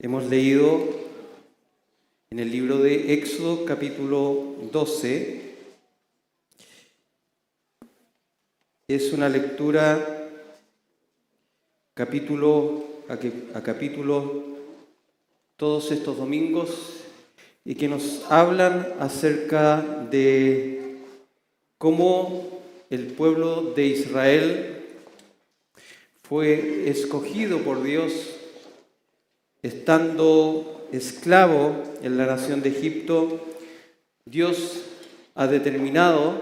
Hemos leído en el libro de Éxodo capítulo 12. Es una lectura capítulo a capítulo todos estos domingos y que nos hablan acerca de cómo el pueblo de Israel fue escogido por Dios estando esclavo en la nación de Egipto. Dios ha determinado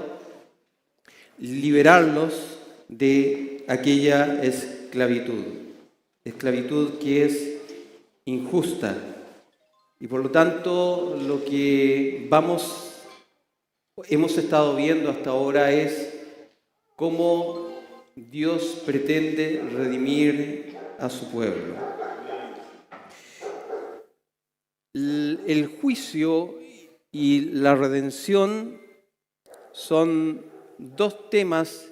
liberarlos de aquella esclavitud que es injusta. Y por lo tanto, lo que hemos estado viendo hasta ahora es cómo Dios pretende redimir a su pueblo. El juicio y la redención son dos temas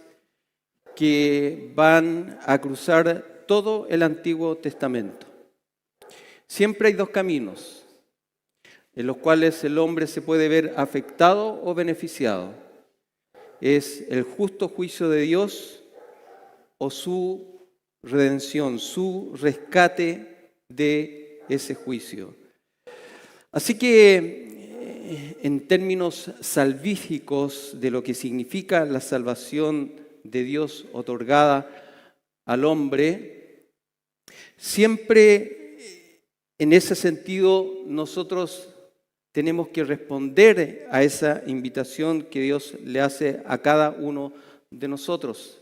que van a cruzar todo el Antiguo Testamento. Siempre hay dos caminos en los cuales el hombre se puede ver afectado o beneficiado. Es el justo juicio de Dios o su redención, su rescate de ese juicio. Así que, en términos salvíficos de lo que significa la salvación de Dios otorgada al hombre, siempre en ese sentido nosotros tenemos que responder a esa invitación que Dios le hace a cada uno de nosotros.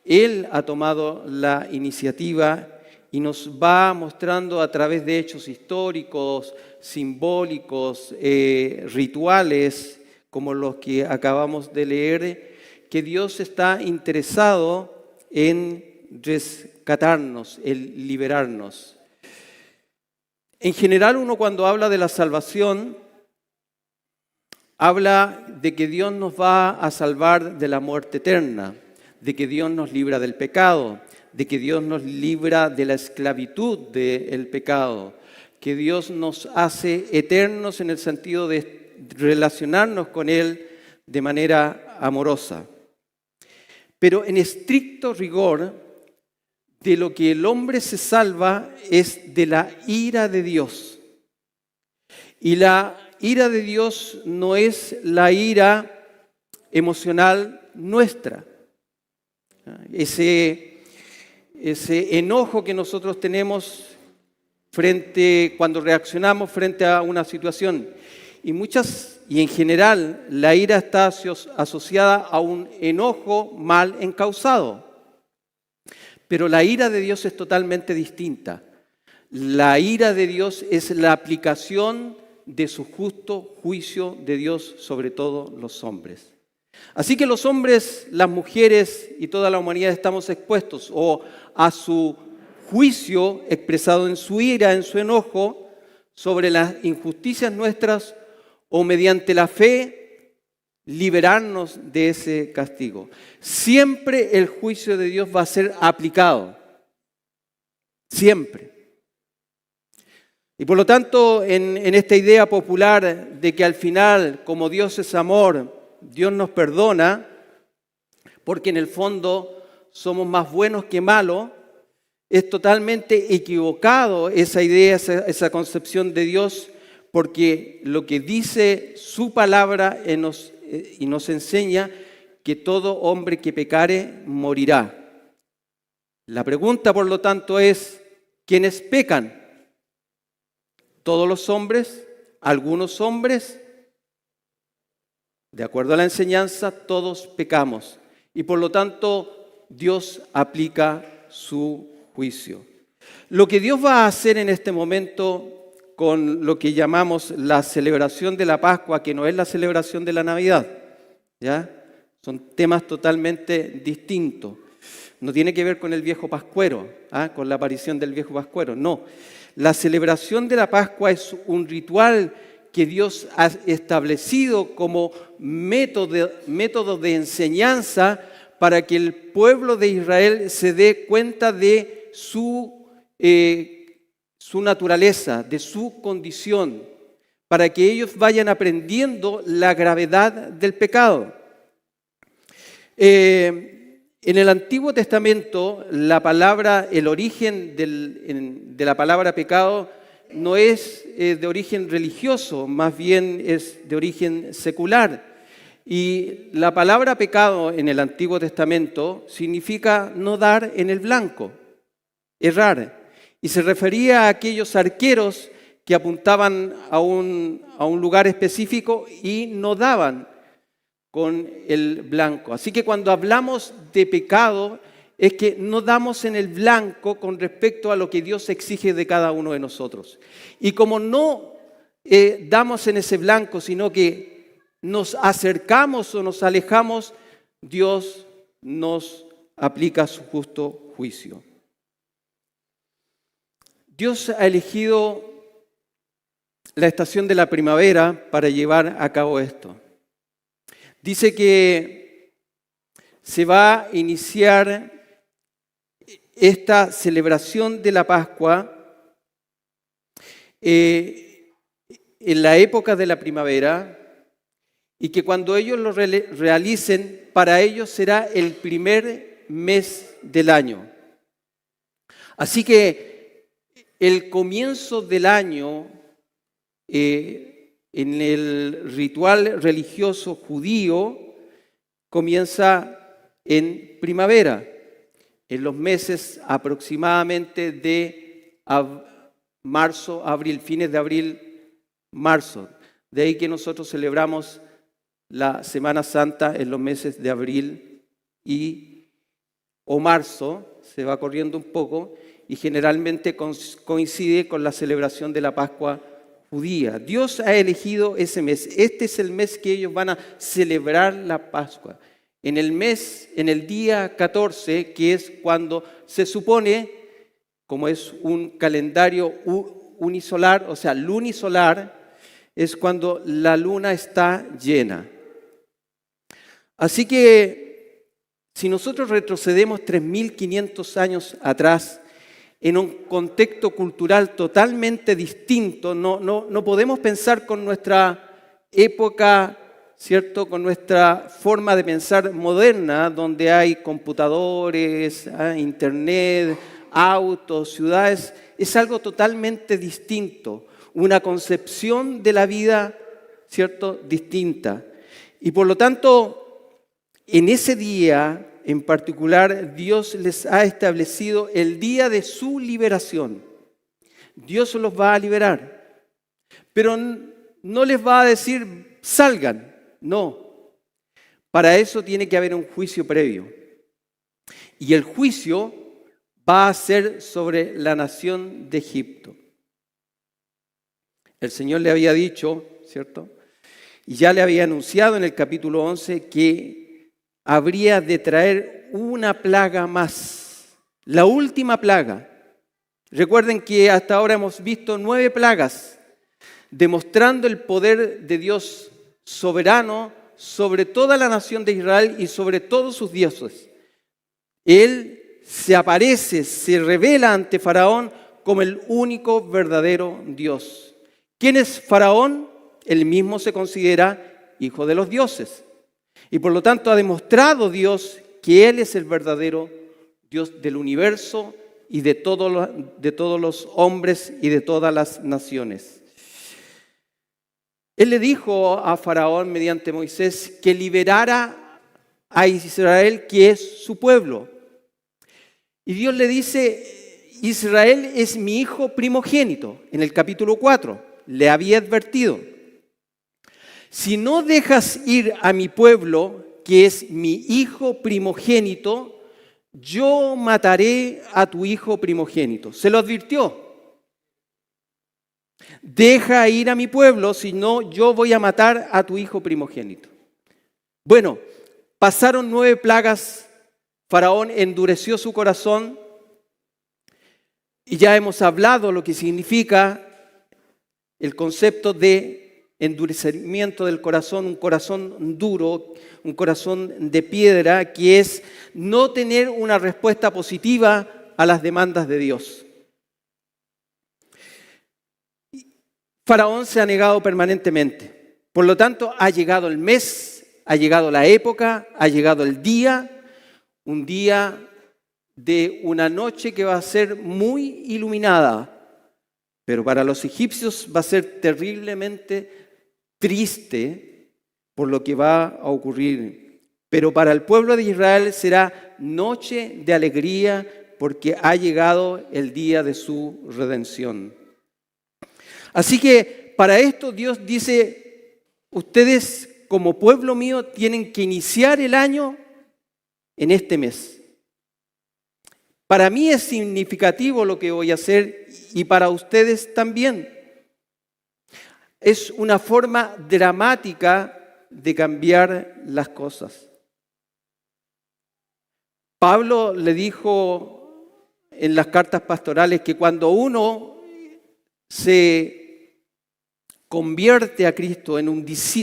Él ha tomado la iniciativa y nos va mostrando a través de hechos históricos, simbólicos, rituales, como los que acabamos de leer, que Dios está interesado en rescatarnos, en liberarnos. En general, uno cuando habla de la salvación, habla de que Dios nos va a salvar de la muerte eterna, de que Dios nos libra del pecado, de que Dios nos libra de la esclavitud del pecado, que Dios nos hace eternos en el sentido de relacionarnos con Él de manera amorosa. Pero en estricto rigor, de lo que el hombre se salva es de la ira de Dios. Y la ira de Dios no es la ira emocional nuestra. Ese enojo que nosotros tenemos cuando reaccionamos frente a una situación. Y en general la ira está asociada a un enojo mal encausado. Pero la ira de Dios es totalmente distinta. La ira de Dios es la aplicación de su justo juicio de Dios sobre todos los hombres. Así que los hombres, las mujeres y toda la humanidad estamos expuestos o a su juicio expresado en su ira, en su enojo, sobre las injusticias nuestras o mediante la fe liberarnos de ese castigo. Siempre el juicio de Dios va a ser aplicado. Siempre. Y por lo tanto, en esta idea popular de que al final, como Dios es amor, Dios nos perdona, porque en el fondo somos más buenos que malos, es totalmente equivocado esa idea, esa concepción de Dios, porque lo que dice su palabra y nos enseña que todo hombre que pecare morirá. La pregunta, por lo tanto, es: ¿quiénes pecan? ¿Todos los hombres? ¿Algunos hombres? De acuerdo a la enseñanza, todos pecamos. Y por lo tanto, Dios aplica su juicio. Lo que Dios va a hacer en este momento con lo que llamamos la celebración de la Pascua, que no es la celebración de la Navidad, ¿ya? Son temas totalmente distintos. No tiene que ver con el viejo pascuero, con la aparición del viejo pascuero, no. La celebración de la Pascua es un ritual que Dios ha establecido como método de enseñanza para que el pueblo de Israel se dé cuenta de su su naturaleza, de su condición, para que ellos vayan aprendiendo la gravedad del pecado. En el Antiguo Testamento, el origen de la palabra pecado no es de origen religioso, más bien es de origen secular. Y la palabra pecado en el Antiguo Testamento significa no dar en el blanco, errar. Y se refería a aquellos arqueros que apuntaban a un lugar específico y no daban con el blanco. Así que cuando hablamos de pecado, es que no damos en el blanco con respecto a lo que Dios exige de cada uno de nosotros. Y como no damos en ese blanco, sino que nos acercamos o nos alejamos, Dios nos aplica su justo juicio. Dios ha elegido la estación de la primavera para llevar a cabo esto. Dice que se va a iniciar esta celebración de la Pascua en la época de la primavera y que cuando ellos lo realicen, para ellos será el primer mes del año. Así que el comienzo del año en el ritual religioso judío comienza en primavera, en los meses aproximadamente de marzo, abril, fines de abril, marzo. De ahí que nosotros celebramos la Semana Santa en los meses de abril o marzo, se va corriendo un poco, y generalmente coincide con la celebración de la Pascua judía. Dios ha elegido ese mes. Este es el mes que ellos van a celebrar la Pascua. En el día 14, que es cuando se supone, como es un calendario unisolar, o sea, lunisolar, es cuando la luna está llena. Así que, si nosotros retrocedemos 3.500 años atrás, en un contexto cultural totalmente distinto, no podemos pensar con nuestra época, ¿cierto? Con nuestra forma de pensar moderna, donde hay computadores, internet, autos, ciudades. Es algo totalmente distinto, una concepción de la vida, ¿cierto? Distinta. Y por lo tanto, en ese día en particular, Dios les ha establecido el día de su liberación. Dios los va a liberar, pero no les va a decir salgan, no. Para eso tiene que haber un juicio previo. Y el juicio va a ser sobre la nación de Egipto. El Señor le había dicho, ¿cierto? Y ya le había anunciado en el capítulo 11 que habría de traer una plaga más, la última plaga. Recuerden que hasta ahora hemos visto 9 plagas, demostrando el poder de Dios soberano sobre toda la nación de Israel y sobre todos sus dioses. Él se aparece, se revela ante Faraón como el único verdadero Dios. ¿Quién es Faraón? Él mismo se considera hijo de los dioses. Y por lo tanto ha demostrado Dios que Él es el verdadero Dios del universo y de todos los hombres y de todas las naciones. Él le dijo a Faraón mediante Moisés que liberara a Israel, que es su pueblo. Y Dios le dice, Israel es mi hijo primogénito, en el capítulo 4, le había advertido. Si no dejas ir a mi pueblo, que es mi hijo primogénito, yo mataré a tu hijo primogénito. Se lo advirtió. Deja ir a mi pueblo, si no, yo voy a matar a tu hijo primogénito. Bueno, pasaron 9 plagas, Faraón endureció su corazón, y ya hemos hablado lo que significa el concepto de endurecimiento del corazón, un corazón duro, un corazón de piedra, que es no tener una respuesta positiva a las demandas de Dios. Faraón se ha negado permanentemente. Por lo tanto, ha llegado el mes, ha llegado la época, ha llegado el día, un día de una noche que va a ser muy iluminada, pero para los egipcios va a ser terriblemente triste por lo que va a ocurrir. Pero para el pueblo de Israel será noche de alegría porque ha llegado el día de su redención. Así que para esto Dios dice, ustedes como pueblo mío tienen que iniciar el año en este mes. Para mí es significativo lo que voy a hacer y para ustedes también. Es una forma dramática de cambiar las cosas. Pablo le dijo en las cartas pastorales que cuando uno se convierte a Cristo,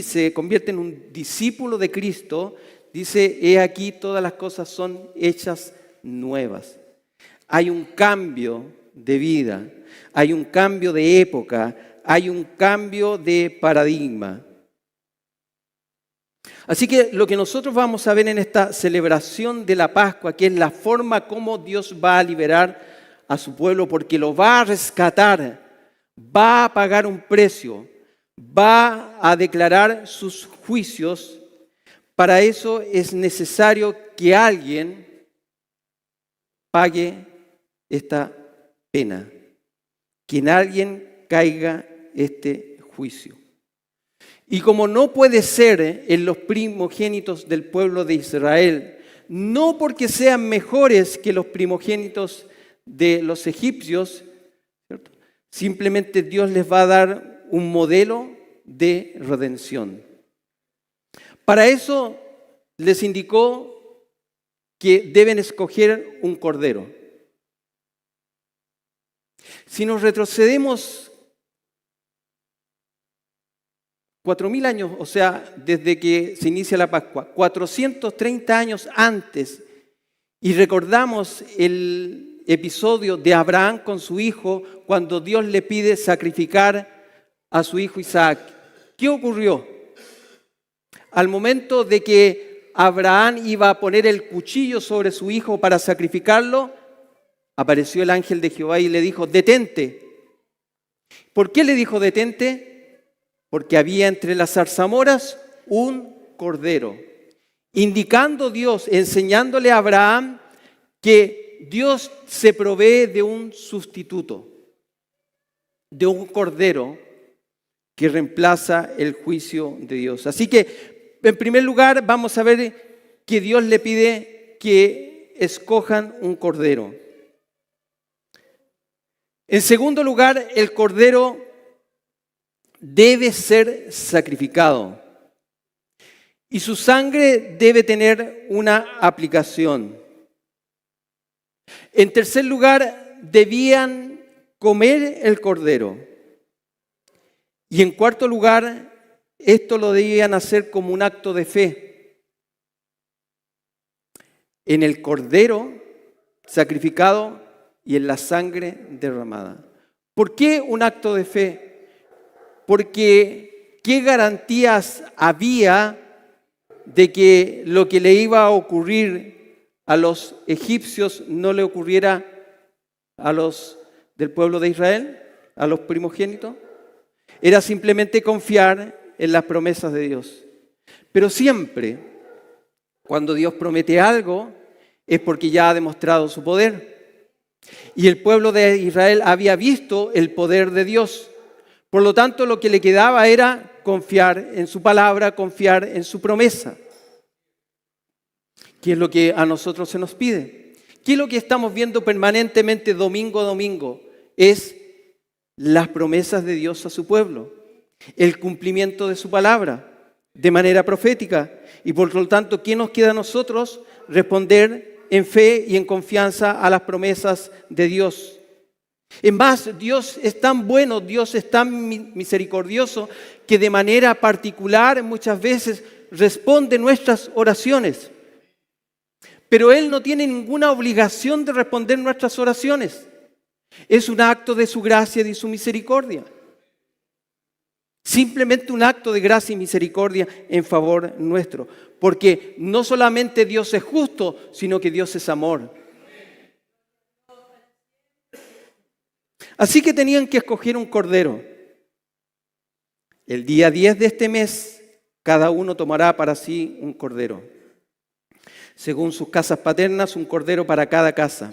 se convierte en un discípulo de Cristo, dice, he aquí todas las cosas son hechas nuevas. Hay un cambio de vida, hay un cambio de época, hay un cambio de paradigma. Así que lo que nosotros vamos a ver en esta celebración de la Pascua, que es la forma como Dios va a liberar a su pueblo, porque lo va a rescatar, va a pagar un precio, va a declarar sus juicios. Para eso es necesario que alguien pague esta pena, que en alguien caiga este juicio. Y como no puede ser en los primogénitos del pueblo de Israel, no porque sean mejores que los primogénitos de los egipcios, ¿cierto? Simplemente Dios les va a dar un modelo de redención. Para eso les indicó que deben escoger un cordero. Si nos retrocedemos 4.000 años, o sea, desde que se inicia la Pascua, 430 años antes, y recordamos el episodio de Abraham con su hijo, cuando Dios le pide sacrificar a su hijo Isaac. ¿Qué ocurrió? Al momento de que Abraham iba a poner el cuchillo sobre su hijo para sacrificarlo, apareció el ángel de Jehová y le dijo, detente. ¿Por qué le dijo detente? Porque había entre las zarzamoras un cordero, indicando Dios, enseñándole a Abraham que Dios se provee de un sustituto, de un cordero que reemplaza el juicio de Dios. Así que, en primer lugar, vamos a ver que Dios le pide que escojan un cordero. En segundo lugar, el cordero debe ser sacrificado y su sangre debe tener una aplicación. En tercer lugar, debían comer el cordero. Y en cuarto lugar, esto lo debían hacer como un acto de fe. En el cordero sacrificado y en la sangre derramada. ¿Por qué un acto de fe? Porque ¿qué garantías había de que lo que le iba a ocurrir a los egipcios no le ocurriera a los del pueblo de Israel, a los primogénitos? Era simplemente confiar en las promesas de Dios. Pero siempre, cuando Dios promete algo, es porque ya ha demostrado su poder. Y el pueblo de Israel había visto el poder de Dios. Por lo tanto, lo que le quedaba era confiar en su palabra, confiar en su promesa. ¿Qué es lo que a nosotros se nos pide? ¿Qué es lo que estamos viendo permanentemente domingo a domingo? Es las promesas de Dios a su pueblo, el cumplimiento de su palabra de manera profética. Y por lo tanto, ¿qué nos queda a nosotros? Responder en fe y en confianza a las promesas de Dios. Es más, Dios es tan bueno, Dios es tan misericordioso, que de manera particular muchas veces responde nuestras oraciones. Pero Él no tiene ninguna obligación de responder nuestras oraciones. Es un acto de su gracia y de su misericordia. Simplemente un acto de gracia y misericordia en favor nuestro. Porque no solamente Dios es justo, sino que Dios es amor. Así que tenían que escoger un cordero. El día 10 de este mes, cada uno tomará para sí un cordero. Según sus casas paternas, un cordero para cada casa.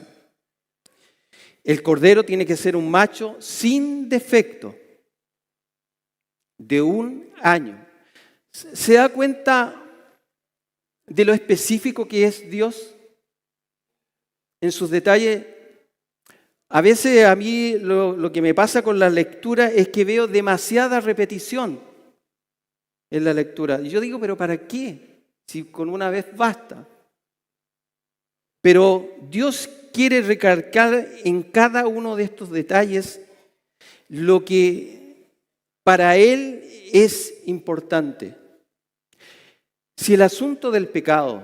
El cordero tiene que ser un macho sin defecto, de 1 año. ¿Se da cuenta de lo específico que es Dios en sus detalles? A veces a mí lo que me pasa con la lectura es que veo demasiada repetición en la lectura. Y yo digo, ¿pero para qué? Si con una vez basta. Pero Dios quiere recalcar en cada uno de estos detalles lo que para Él es importante. Si el asunto del pecado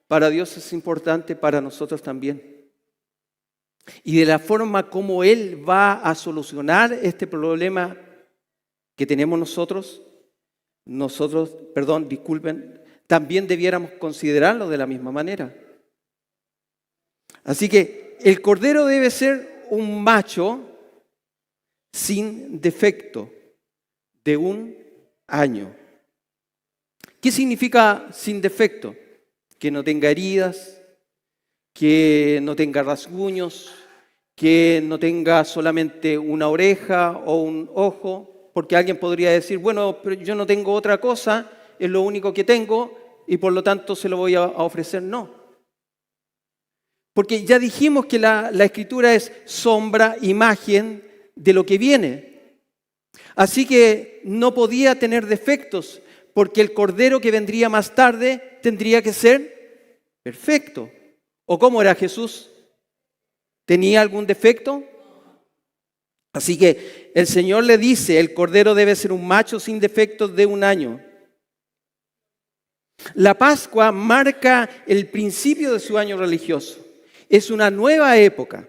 para Dios es importante, para nosotros también. Y de la forma como Él va a solucionar este problema que tenemos también debiéramos considerarlo de la misma manera. Así que el cordero debe ser un macho sin defecto, de 1 año. ¿Qué significa sin defecto? Que no tenga heridas, que no tenga rasguños, que no tenga solamente una oreja o un ojo, porque alguien podría decir, bueno, pero yo no tengo otra cosa, es lo único que tengo y por lo tanto se lo voy a ofrecer. No. Porque ya dijimos que la Escritura es sombra, imagen de lo que viene. Así que no podía tener defectos, porque el cordero que vendría más tarde tendría que ser perfecto. ¿O cómo era Jesús? ¿Tenía algún defecto? Así que el Señor le dice, el cordero debe ser un macho sin defectos de 1 año. La Pascua marca el principio de su año religioso. Es una nueva época.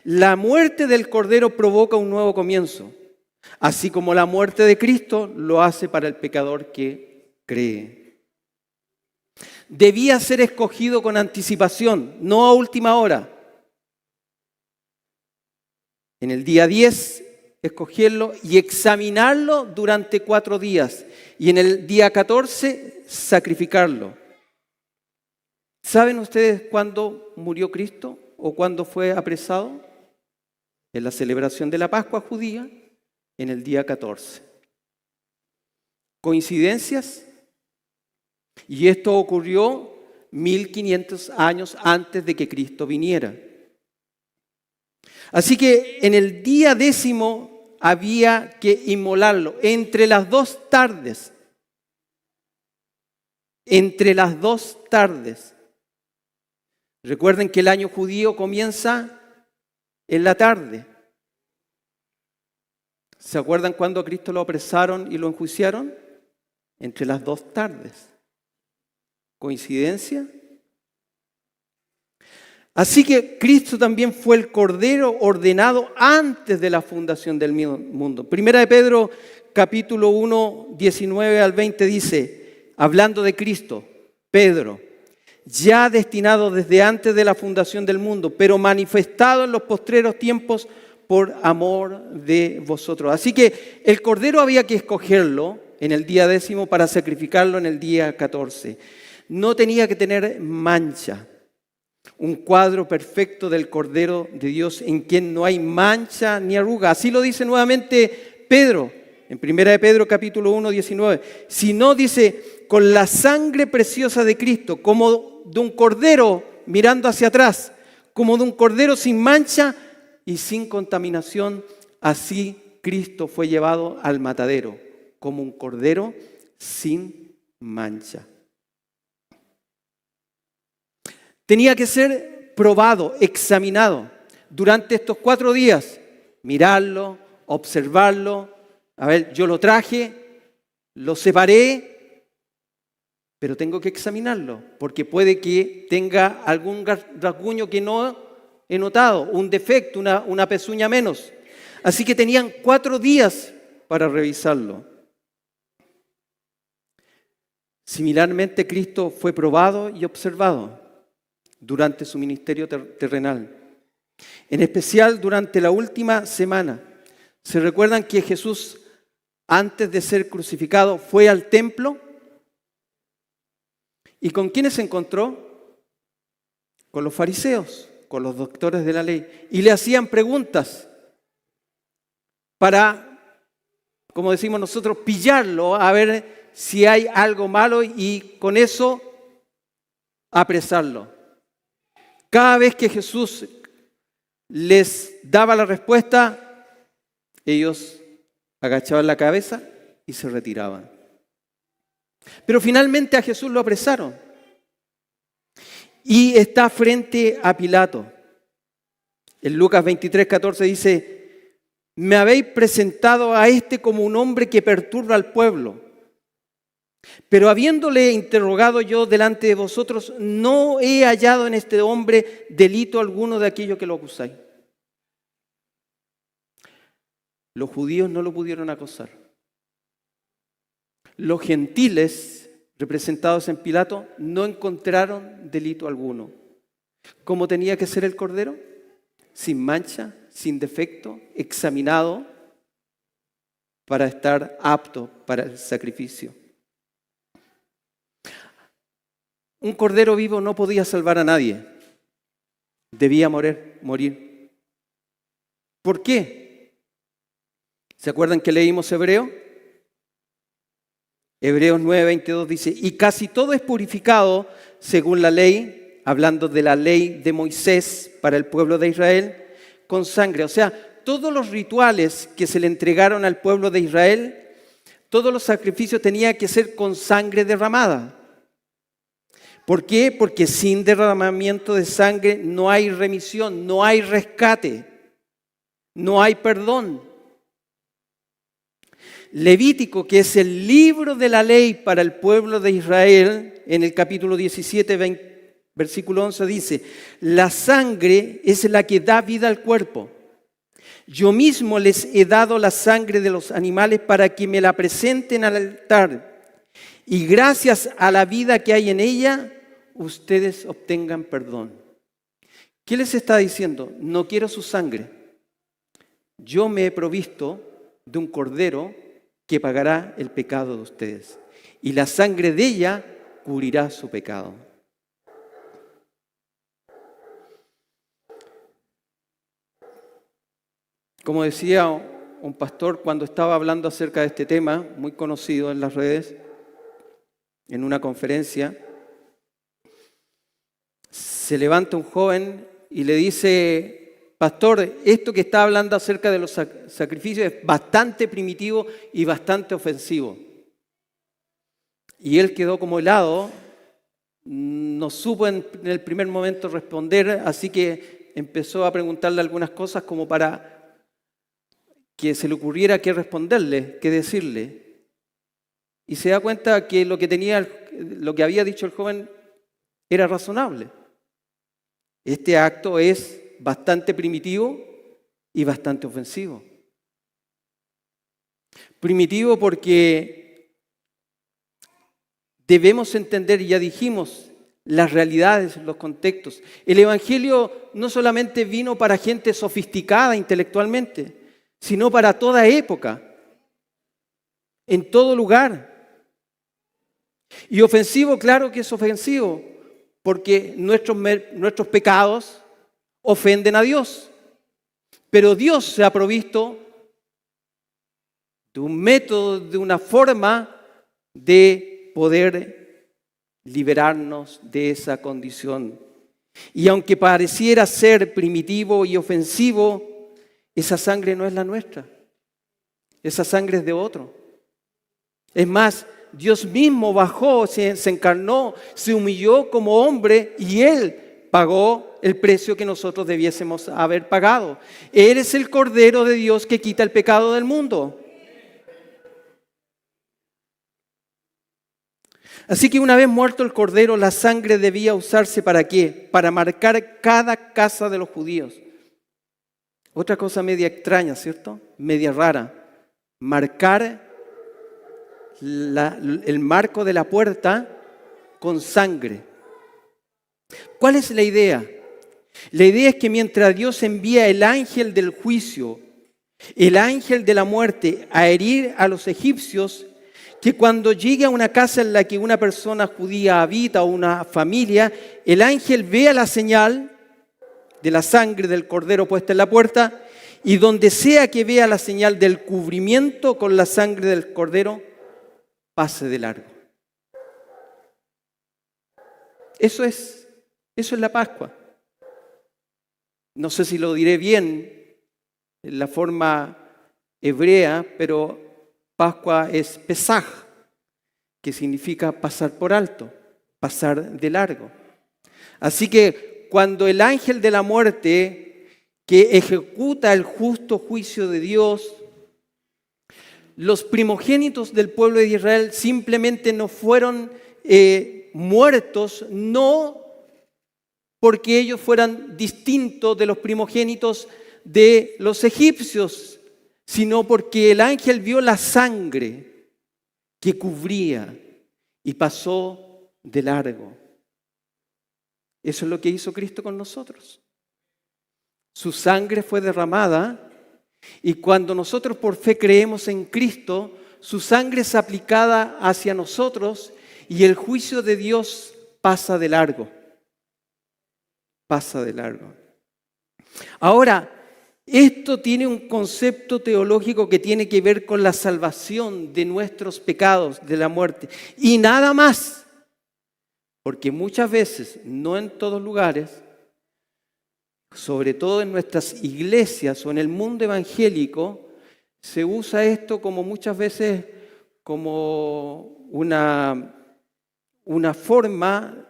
La muerte del cordero provoca un nuevo comienzo, así como la muerte de Cristo lo hace para el pecador que cree. Debía ser escogido con anticipación, no a última hora. En el día 10, escogerlo y examinarlo durante 4 días. Y en el día 14, sacrificarlo. ¿Saben ustedes cuándo murió Cristo o cuándo fue apresado? En la celebración de la Pascua judía, en el día 14. ¿Coincidencias? Y esto ocurrió 1500 años antes de que Cristo viniera. Así que en el día 10 había que inmolarlo entre las 2 tardes. Entre las 2 tardes. Recuerden que el año judío comienza en la tarde. ¿Se acuerdan cuando a Cristo lo apresaron y lo enjuiciaron? Entre las 2 tardes. ¿Coincidencia? Así que Cristo también fue el Cordero ordenado antes de la fundación del mundo. Primera de Pedro, capítulo 1, 19 al 20 dice, hablando de Cristo, Pedro, ya destinado desde antes de la fundación del mundo, pero manifestado en los postreros tiempos por amor de vosotros. Así que el Cordero había que escogerlo en el día 10 para sacrificarlo en el día 14. No tenía que tener mancha. Un cuadro perfecto del Cordero de Dios en quien no hay mancha ni arruga. Así lo dice nuevamente Pedro, en 1 de Pedro capítulo 1, 19. Si no, dice, con la sangre preciosa de Cristo, como de un cordero mirando hacia atrás, como de un cordero sin mancha y sin contaminación, así Cristo fue llevado al matadero, como un cordero sin mancha. Tenía que ser probado, examinado durante estos 4 días. Mirarlo, observarlo. A ver, yo lo traje, lo separé, pero tengo que examinarlo, porque puede que tenga algún rasguño que no he notado, un defecto, una pezuña menos. Así que tenían 4 días para revisarlo. Similarmente, Cristo fue probado y observado durante su ministerio terrenal. En especial durante la última semana. ¿Se recuerdan que Jesús, antes de ser crucificado, fue al templo? ¿Y con quiénes se encontró? Con los fariseos, con los doctores de la ley. Y le hacían preguntas para, como decimos nosotros, pillarlo, a ver si hay algo malo y con eso apresarlo. Cada vez que Jesús les daba la respuesta, ellos agachaban la cabeza y se retiraban. Pero finalmente a Jesús lo apresaron y está frente a Pilato. En Lucas 23:14 dice: me habéis presentado a este como un hombre que perturba al pueblo. Pero habiéndole interrogado yo delante de vosotros, no he hallado en este hombre delito alguno de aquello que lo acusáis. Los judíos no lo pudieron acusar. Los gentiles, representados en Pilato, no encontraron delito alguno. ¿Cómo tenía que ser el cordero? Sin mancha, sin defecto, examinado para estar apto para el sacrificio. Un cordero vivo no podía salvar a nadie. Debía morir. ¿Por qué? ¿Se acuerdan que leímos Hebreos 9:22 dice: y casi todo es purificado según la ley, hablando de la ley de Moisés para el pueblo de Israel, con sangre. O sea, todos los rituales que se le entregaron al pueblo de Israel, todos los sacrificios tenían que ser con sangre derramada. ¿Por qué? Porque sin derramamiento de sangre no hay remisión, no hay rescate, no hay perdón. Levítico, que es el libro de la ley para el pueblo de Israel, en el capítulo 17, versículo 11 dice: la sangre es la que da vida al cuerpo. Yo mismo les he dado la sangre de los animales para que me la presenten al altar. Y gracias a la vida que hay en ella, ustedes obtengan perdón. ¿Qué les está diciendo? No quiero su sangre. Yo me he provisto de un cordero que pagará el pecado de ustedes. Y la sangre de ella cubrirá su pecado. Como decía un pastor cuando estaba hablando acerca de este tema, muy conocido en las redes, en una conferencia, se levanta un joven y le dice: pastor, esto que está hablando acerca de los sacrificios es bastante primitivo y bastante ofensivo. Y él quedó como helado, no supo en el primer momento responder, así que empezó a preguntarle algunas cosas como para que se le ocurriera qué responderle, qué decirle. Y se da cuenta que lo que había dicho el joven era razonable. Este acto es bastante primitivo y bastante ofensivo. Primitivo porque debemos entender, y ya dijimos, las realidades, los contextos. El Evangelio no solamente vino para gente sofisticada intelectualmente, sino para toda época, en todo lugar. Y ofensivo, claro que es ofensivo, porque nuestros pecados ofenden a Dios. Pero Dios se ha provisto de un método, de una forma de poder liberarnos de esa condición. Y aunque pareciera ser primitivo y ofensivo, esa sangre no es la nuestra. Esa sangre es de otro. Es más, Dios mismo bajó, se encarnó, se humilló como hombre y Él pagó el precio que nosotros debiésemos haber pagado. Él es el Cordero de Dios que quita el pecado del mundo. Así que una vez muerto el Cordero, la sangre debía usarse ¿para qué? Para marcar cada casa de los judíos. Otra cosa media extraña, ¿cierto? Media rara. Marcar el marco de la puerta con sangre. ¿Cuál es la idea? La idea es que mientras Dios envía el ángel del juicio, el ángel de la muerte, a herir a los egipcios, que cuando llegue a una casa en la que una persona judía habita o una familia, el ángel vea la señal de la sangre del cordero puesta en la puerta, y donde sea que vea la señal del cubrimiento con la sangre del cordero, pase de largo. Eso es la Pascua. No sé si lo diré bien en la forma hebrea, pero Pascua es Pesaj, que significa pasar por alto, pasar de largo. Así que cuando el ángel de la muerte, que ejecuta el justo juicio de Dios, los primogénitos del pueblo de Israel simplemente no fueron muertos, no porque ellos fueran distintos de los primogénitos de los egipcios, sino porque el ángel vio la sangre que cubría y pasó de largo. Eso es lo que hizo Cristo con nosotros. Su sangre fue derramada y cuando nosotros por fe creemos en Cristo, su sangre es aplicada hacia nosotros y el juicio de Dios pasa de largo. Pasa de largo. Ahora, esto tiene un concepto teológico que tiene que ver con la salvación de nuestros pecados, de la muerte. Y nada más. Porque muchas veces, no en todos lugares, sobre todo en nuestras iglesias o en el mundo evangélico, se usa esto como muchas veces como una forma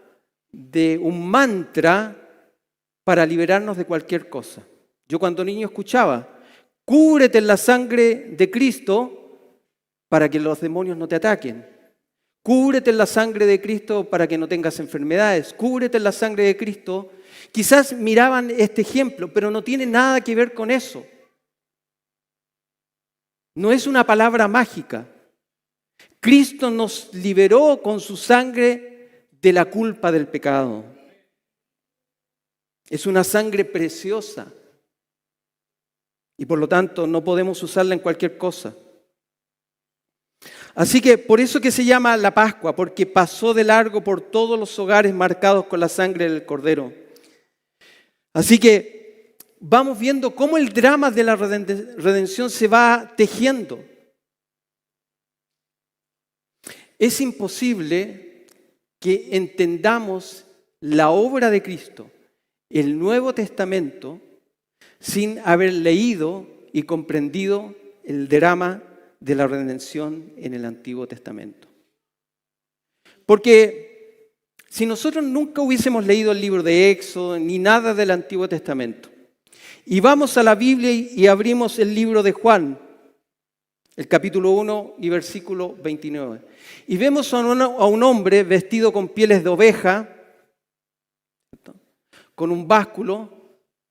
de un mantra para liberarnos de cualquier cosa. Yo cuando niño escuchaba, cúbrete en la sangre de Cristo para que los demonios no te ataquen. Cúbrete en la sangre de Cristo para que no tengas enfermedades. Cúbrete en la sangre de Cristo. Quizás miraban este ejemplo, pero no tiene nada que ver con eso. No es una palabra mágica. Cristo nos liberó con su sangre de la culpa del pecado. Es una sangre preciosa. Y por lo tanto no podemos usarla en cualquier cosa. Así que por eso que se llama la Pascua, porque pasó de largo por todos los hogares marcados con la sangre del Cordero. Así que vamos viendo cómo el drama de la redención se va tejiendo. Es imposible que entendamos la obra de Cristo, el Nuevo Testamento, sin haber leído y comprendido el drama de la redención en el Antiguo Testamento. Porque si nosotros nunca hubiésemos leído el libro de Éxodo ni nada del Antiguo Testamento, y vamos a la Biblia y abrimos el libro de Juan, el capítulo 1 y versículo 29, y vemos a un hombre vestido con pieles de oveja, con un básculo,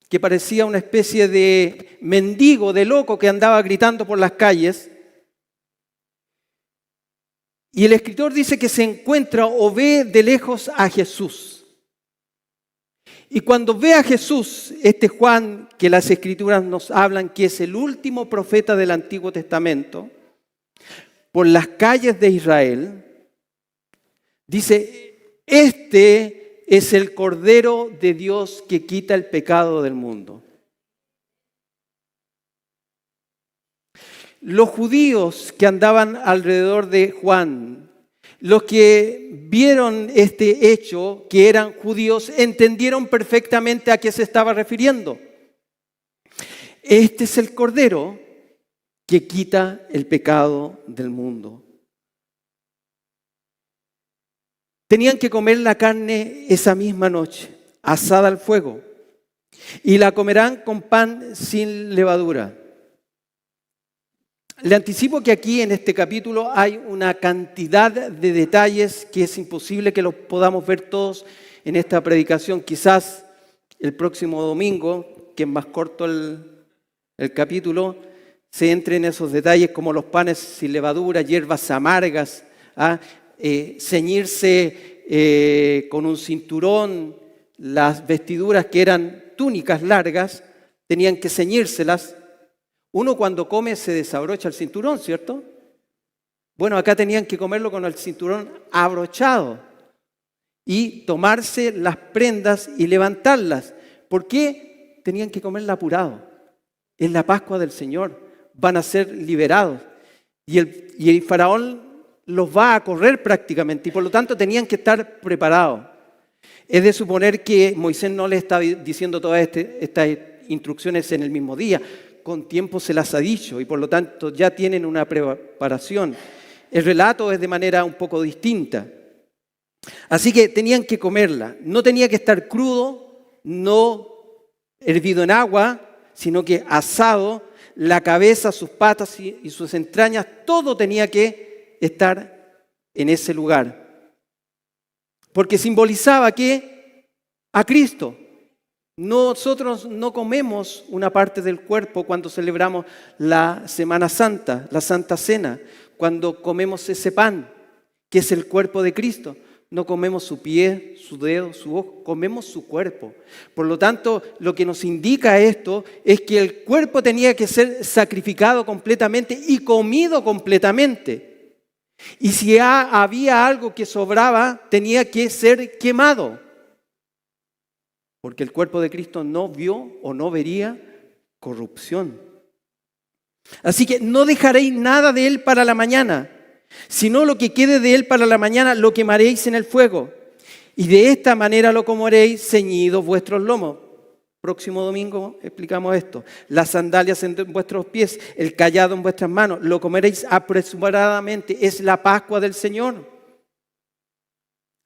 que parecía una especie de mendigo, de loco que andaba gritando por las calles. Y el escritor dice que se encuentra o ve de lejos a Jesús. Y cuando ve a Jesús, este Juan, que las Escrituras nos hablan que es el último profeta del Antiguo Testamento, por las calles de Israel, dice, este es el Cordero de Dios que quita el pecado del mundo. Los judíos que andaban alrededor de Juan, los que vieron este hecho, que eran judíos, entendieron perfectamente a qué se estaba refiriendo. Este es el Cordero que quita el pecado del mundo. Tenían que comer la carne esa misma noche, asada al fuego, y la comerán con pan sin levadura. Le anticipo que aquí en este capítulo hay una cantidad de detalles que es imposible que los podamos ver todos en esta predicación. Quizás el próximo domingo, que es más corto el capítulo, se entre en esos detalles como los panes sin levadura, hierbas amargas, ceñirse con un cinturón, las vestiduras que eran túnicas largas, tenían que ceñírselas. Uno cuando come se desabrocha el cinturón, ¿cierto? Bueno, acá tenían que comerlo con el cinturón abrochado y tomarse las prendas y levantarlas. ¿Por qué tenían que comerla apurado? Es la Pascua del Señor, van a ser liberados. Y el faraón los va a correr prácticamente y por lo tanto tenían que estar preparados. Es de suponer que Moisés no les está diciendo todas estas instrucciones en el mismo día, con tiempo se las ha dicho y por lo tanto ya tienen una preparación. El relato es de manera un poco distinta. Así que tenían que comerla, no tenía que estar crudo, no hervido en agua, sino que asado, la cabeza, sus patas y sus entrañas, todo tenía que estar en ese lugar. Porque simbolizaba que a Cristo. Nosotros no comemos una parte del cuerpo cuando celebramos la Semana Santa, la Santa Cena, cuando comemos ese pan, que es el cuerpo de Cristo. No comemos su pie, su dedo, su ojo, comemos su cuerpo. Por lo tanto, lo que nos indica esto es que el cuerpo tenía que ser sacrificado completamente y comido completamente. Y si había algo que sobraba, tenía que ser quemado. Porque el cuerpo de Cristo no vio o no vería corrupción. Así que no dejaréis nada de él para la mañana, sino lo que quede de él para la mañana lo quemaréis en el fuego. Y de esta manera lo comeréis ceñidos vuestros lomos. Próximo domingo explicamos esto. Las sandalias en vuestros pies, el cayado en vuestras manos, lo comeréis apresuradamente. Es la Pascua del Señor.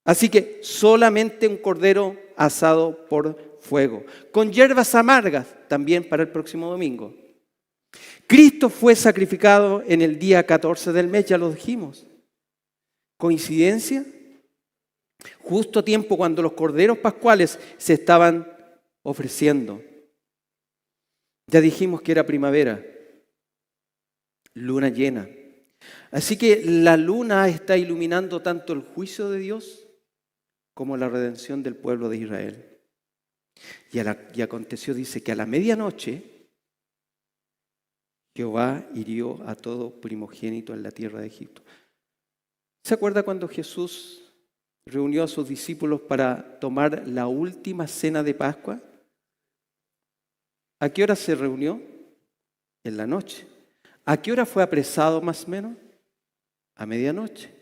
Así que solamente un cordero asado por fuego, con hierbas amargas también para el próximo domingo. Cristo fue sacrificado en el día 14 del mes, ya lo dijimos. ¿Coincidencia? Justo a tiempo cuando los corderos pascuales se estaban ofreciendo. Ya dijimos que era primavera, luna llena. Así que la luna está iluminando tanto el juicio de Dios como la redención del pueblo de Israel. Y aconteció, dice, que a la medianoche Jehová hirió a todo primogénito en la tierra de Egipto. ¿Se acuerda cuando Jesús reunió a sus discípulos para tomar la última cena de Pascua? ¿A qué hora se reunió? En la noche. ¿A qué hora fue apresado más o menos? A medianoche.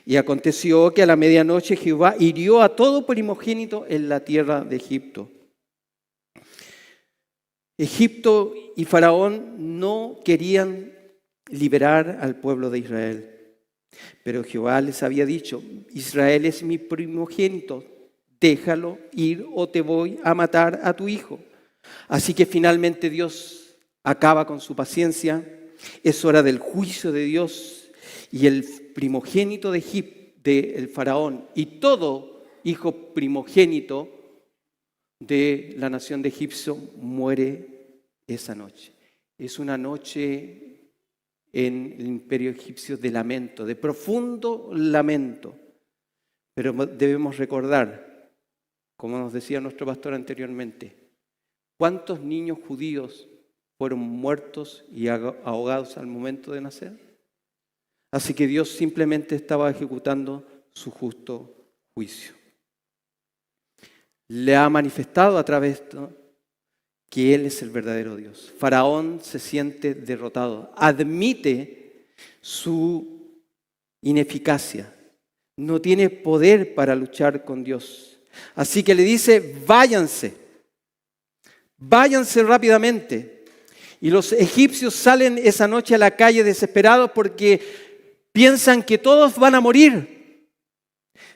Y aconteció que a la medianoche Jehová hirió a todo primogénito en la tierra de Egipto. Egipto y Faraón no querían liberar al pueblo de Israel. Pero Jehová les había dicho, Israel es mi primogénito, déjalo ir o te voy a matar a tu hijo. Así que finalmente Dios acaba con su paciencia. Es hora del juicio de Dios y el primogénito de Egipto, del Faraón y todo hijo primogénito de la nación de Egipto muere esa noche. Es una noche en el imperio egipcio de lamento, de profundo lamento. Pero debemos recordar, como nos decía nuestro pastor anteriormente, ¿cuántos niños judíos fueron muertos y ahogados al momento de nacer? Así que Dios simplemente estaba ejecutando su justo juicio. Le ha manifestado a través de esto que Él es el verdadero Dios. Faraón se siente derrotado, admite su ineficacia, no tiene poder para luchar con Dios. Así que le dice, váyanse rápidamente. Y los egipcios salen esa noche a la calle desesperados porque piensan que todos van a morir.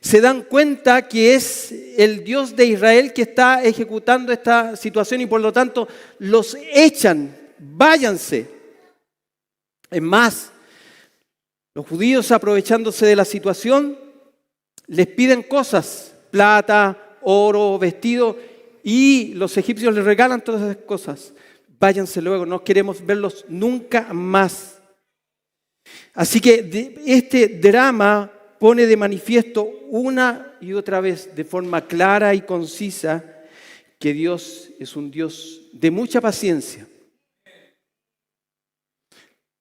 Se dan cuenta que es el Dios de Israel que está ejecutando esta situación y por lo tanto los echan, váyanse. Es más, los judíos aprovechándose de la situación les piden cosas, plata, oro, vestido, y los egipcios les regalan todas esas cosas. váyanse luego, no queremos verlos nunca más. Así que este drama pone de manifiesto una y otra vez de forma clara y concisa que Dios es un Dios de mucha paciencia.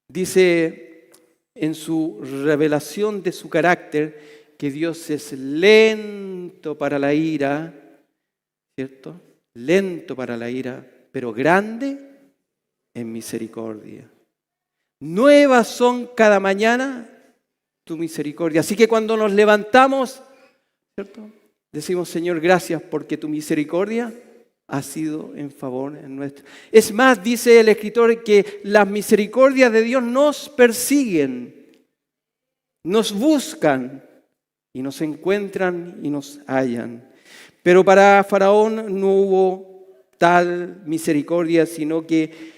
Dice en su revelación de su carácter que Dios es lento para la ira, ¿cierto? Lento para la ira, pero grande en misericordia. Nuevas son cada mañana tu misericordia. Así que cuando nos levantamos, ¿cierto? Decimos, Señor, gracias porque tu misericordia ha sido en favor en nuestro. Es más, dice el escritor, que las misericordias de Dios nos persiguen, nos buscan y nos encuentran y nos hallan. Pero para Faraón no hubo tal misericordia, sino que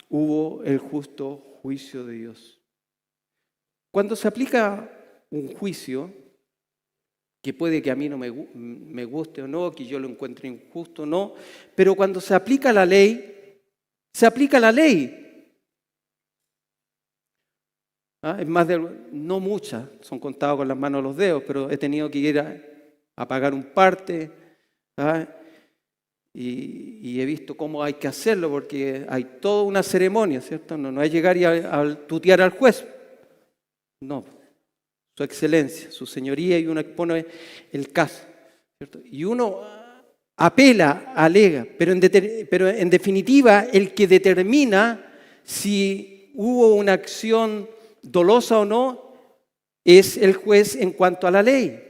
hubo el justo juicio de Dios. Cuando se aplica un juicio, que puede que a mí no me guste o no, que yo lo encuentre injusto o no, pero cuando se aplica la ley, se aplica la ley. Es más no muchas, son contados con las manos los dedos, pero he tenido que ir a pagar un parte, y he visto cómo hay que hacerlo, porque hay toda una ceremonia, ¿cierto? No es llegar y a tutear al juez. No, su excelencia, su señoría, y uno expone el caso, ¿cierto? Y uno apela, alega, pero en definitiva el que determina si hubo una acción dolosa o no es el juez en cuanto a la ley.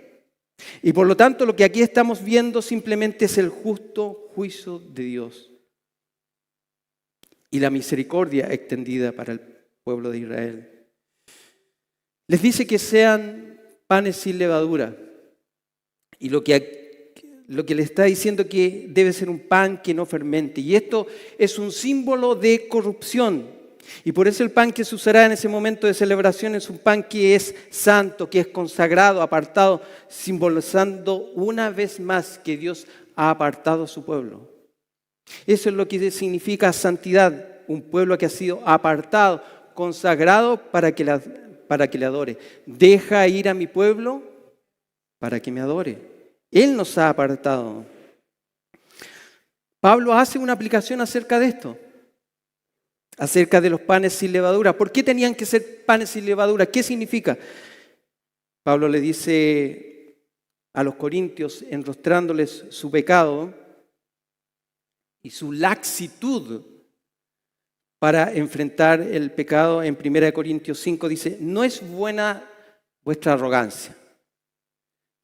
Y por lo tanto lo que aquí estamos viendo simplemente es el justo juicio de Dios y la misericordia extendida para el pueblo de Israel. Les dice que sean panes sin levadura, y lo que le está diciendo que debe ser un pan que no fermente, y esto es un símbolo de corrupción. Y por eso el pan que se usará en ese momento de celebración es un pan que es santo, que es consagrado, apartado, simbolizando una vez más que Dios ha apartado a su pueblo. Eso es lo que significa santidad, un pueblo que ha sido apartado, consagrado para que le adore. Deja ir a mi pueblo para que me adore. Él nos ha apartado. Pablo hace una aplicación acerca de esto. Acerca de los panes sin levadura. ¿Por qué tenían que ser panes sin levadura? ¿Qué significa? Pablo le dice a los corintios, enrostrándoles su pecado y su laxitud para enfrentar el pecado. En 1 Corintios 5 dice, no es buena vuestra arrogancia.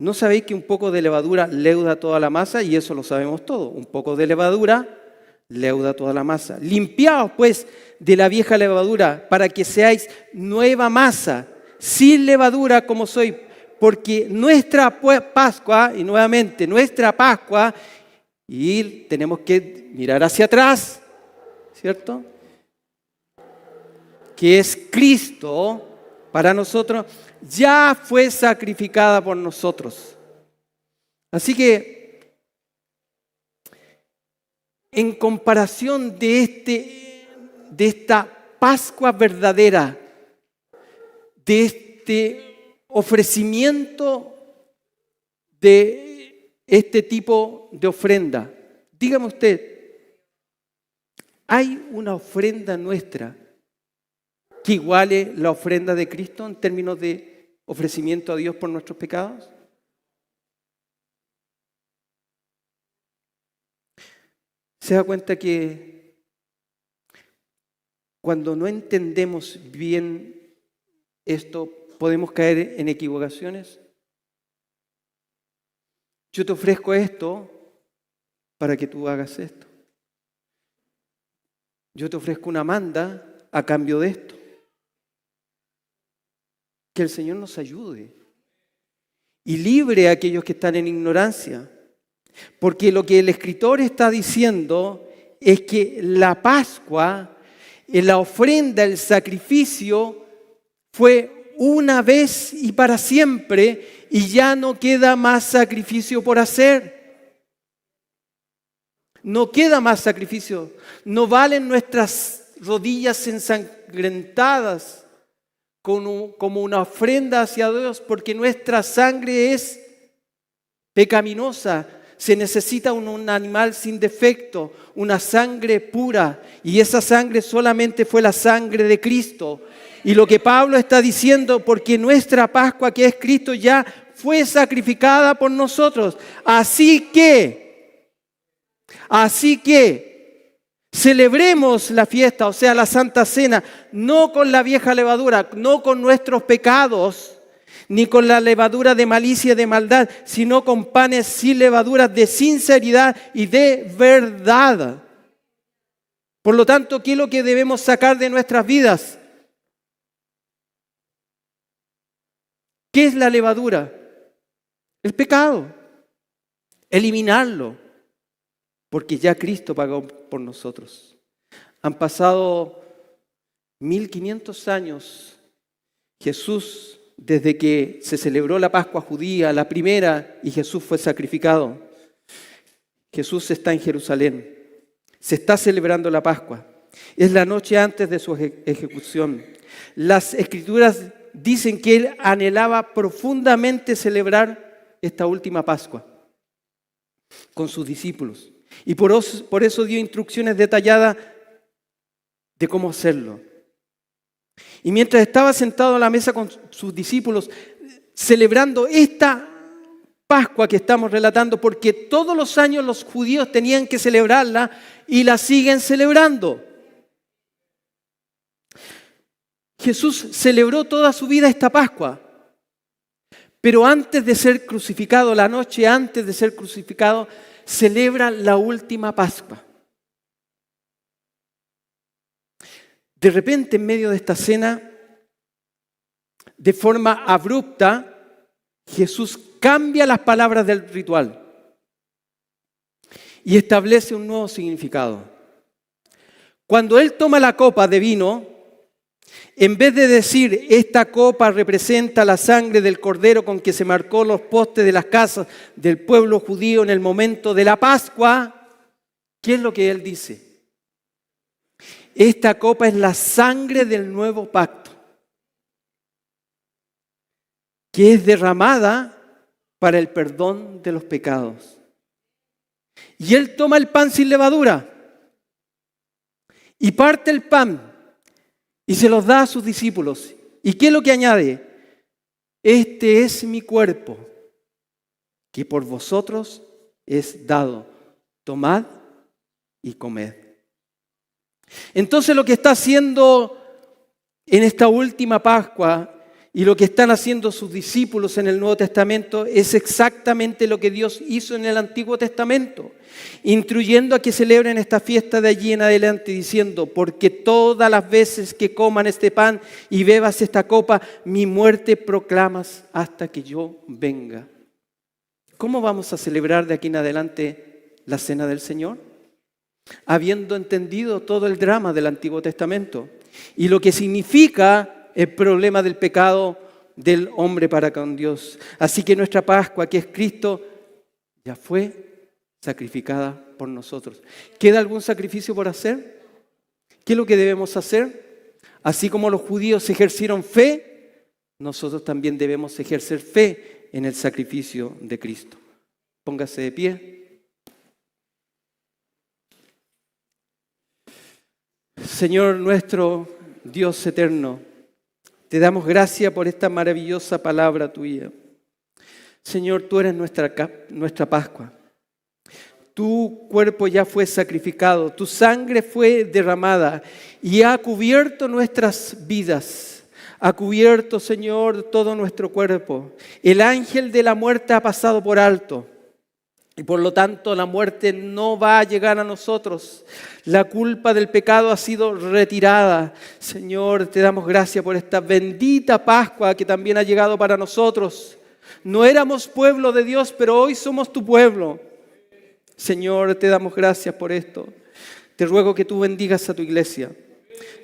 ¿No sabéis que un poco de levadura leuda toda la masa? Y eso lo sabemos todo. Un poco de levadura leuda toda la masa. Limpiaos pues de la vieja levadura para que seáis nueva masa, sin levadura como soy, porque nuestra Pascua, y nuevamente nuestra Pascua, y tenemos que mirar hacia atrás, ¿cierto? Que es Cristo para nosotros, ya fue sacrificada por nosotros. Así que en comparación de esta Pascua verdadera, de este ofrecimiento de este tipo de ofrenda, dígame usted, ¿hay una ofrenda nuestra que iguale la ofrenda de Cristo en términos de ofrecimiento a Dios por nuestros pecados? ¿Se da cuenta que cuando no entendemos bien esto, podemos caer en equivocaciones? Yo te ofrezco esto para que tú hagas esto. Yo te ofrezco una manda a cambio de esto. Que el Señor nos ayude y libre a aquellos que están en ignorancia. Porque lo que el escritor está diciendo es que la Pascua, la ofrenda, el sacrificio fue una vez y para siempre y ya no queda más sacrificio por hacer. No queda más sacrificio. No valen nuestras rodillas ensangrentadas como una ofrenda hacia Dios, porque nuestra sangre es pecaminosa. Se necesita un animal sin defecto, una sangre pura, y esa sangre solamente fue la sangre de Cristo. Y lo que Pablo está diciendo, porque nuestra Pascua, que es Cristo, ya fue sacrificada por nosotros. Así que, celebremos la fiesta, o sea, la Santa Cena, no con la vieja levadura, no con nuestros pecados, ni con la levadura de malicia y de maldad, sino con panes sin levadura, de sinceridad y de verdad. Por lo tanto, ¿qué es lo que debemos sacar de nuestras vidas? ¿Qué es la levadura? El pecado. Eliminarlo. Porque ya Cristo pagó por nosotros. Han pasado 1500 años. Jesús, desde que se celebró la Pascua judía, la primera, y Jesús fue sacrificado. Jesús está en Jerusalén. Se está celebrando la Pascua. Es la noche antes de su ejecución. Las Escrituras dicen que Él anhelaba profundamente celebrar esta última Pascua con sus discípulos. Y por eso dio instrucciones detalladas de cómo hacerlo. Y mientras estaba sentado a la mesa con sus discípulos, celebrando esta Pascua que estamos relatando, porque todos los años los judíos tenían que celebrarla y la siguen celebrando. Jesús celebró toda su vida esta Pascua, pero antes de ser crucificado, la noche antes de ser crucificado, celebra la última Pascua. De repente, en medio de esta cena, de forma abrupta, Jesús cambia las palabras del ritual y establece un nuevo significado. Cuando Él toma la copa de vino, en vez de decir, esta copa representa la sangre del cordero con que se marcó los postes de las casas del pueblo judío en el momento de la Pascua, ¿qué es lo que Él dice? Esta copa es la sangre del nuevo pacto, que es derramada para el perdón de los pecados. Y Él toma el pan sin levadura y parte el pan y se los da a sus discípulos. ¿Y qué es lo que añade? Este es mi cuerpo, que por vosotros es dado. Tomad y comed. Entonces lo que está haciendo en esta última Pascua y lo que están haciendo sus discípulos en el Nuevo Testamento es exactamente lo que Dios hizo en el Antiguo Testamento, instruyendo a que celebren esta fiesta de allí en adelante, diciendo, porque todas las veces que coman este pan y bebas esta copa, mi muerte proclamas hasta que yo venga. ¿Cómo vamos a celebrar de aquí en adelante la Cena del Señor? Habiendo entendido todo el drama del Antiguo Testamento y lo que significa el problema del pecado del hombre para con Dios. Así que nuestra Pascua, que es Cristo, ya fue sacrificada por nosotros. ¿Queda algún sacrificio por hacer? ¿Qué es lo que debemos hacer? Así como los judíos ejercieron fe, nosotros también debemos ejercer fe en el sacrificio de Cristo. Póngase de pie. Señor nuestro Dios eterno, te damos gracias por esta maravillosa palabra tuya. Señor, tú eres nuestra Pascua. Tu cuerpo ya fue sacrificado, tu sangre fue derramada y ha cubierto nuestras vidas. Ha cubierto, Señor, todo nuestro cuerpo. El ángel de la muerte ha pasado por alto. Y por lo tanto la muerte no va a llegar a nosotros. La culpa del pecado ha sido retirada. Señor, te damos gracias por esta bendita Pascua que también ha llegado para nosotros. No éramos pueblo de Dios, pero hoy somos tu pueblo. Señor, te damos gracias por esto. Te ruego que tú bendigas a tu iglesia.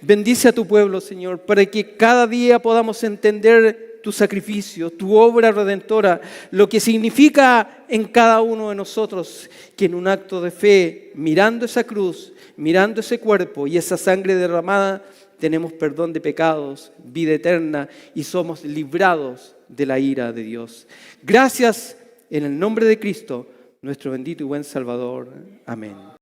Bendice a tu pueblo, Señor, para que cada día podamos entender tu sacrificio, tu obra redentora, lo que significa en cada uno de nosotros que en un acto de fe, mirando esa cruz, mirando ese cuerpo y esa sangre derramada, tenemos perdón de pecados, vida eterna y somos librados de la ira de Dios. Gracias en el nombre de Cristo, nuestro bendito y buen Salvador. Amén.